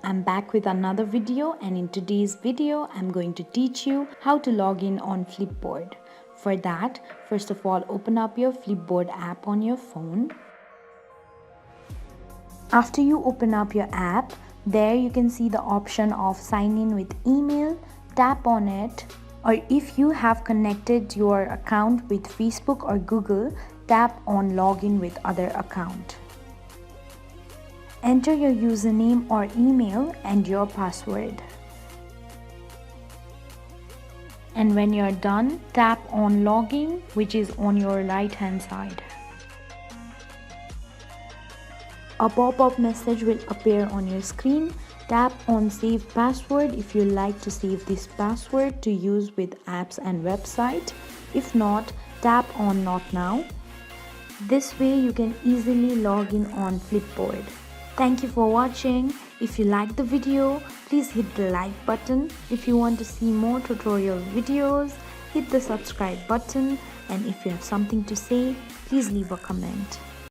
I'm back with another video, and in today's video I'm going to teach you how to log in on Flipboard. For that, first of all, open up your Flipboard app on your phone. After you open up your app, there you can see the option of sign in with email. Tap on it, or if you have connected your account with Facebook or Google, tap on login with other account. Enter your username or email and your password. And when you're done, tap on login, which is on your right hand side. A pop-up message will appear on your screen. Tap on save password if you like to save this password to use with apps and website. If not, tap on not now. This way you can easily log in on Flipboard. Thank you for watching. If you like the video, please hit the like button. If you want to see more tutorial videos, hit the subscribe button. And if you have something to say, please leave a comment.